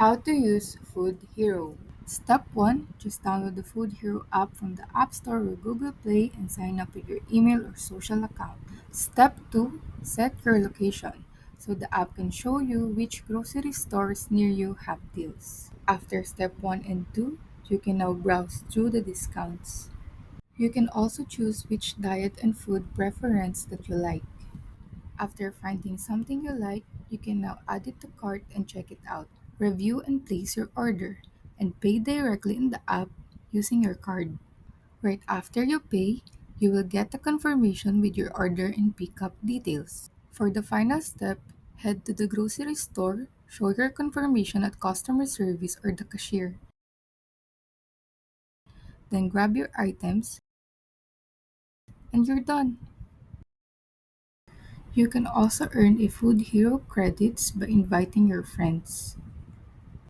How to use FoodHero. Step 1. Just download the FoodHero app from the App Store or Google Play and sign up with your email or social account. Step 2. Set your location so the app can show you which grocery stores near you have deals. After step 1 and 2, you can now browse through the discounts. You can also choose which diet and food preference that you like. After finding something you like, you can now add it to cart and check it out. Review and place your order, and pay directly in the app using your card. Right after you pay, you will get a confirmation with your order and pickup details. For the final step, head to the grocery store, show your confirmation at customer service or the cashier, then grab your items, and you're done. You can also earn a Food Hero credits by inviting your friends.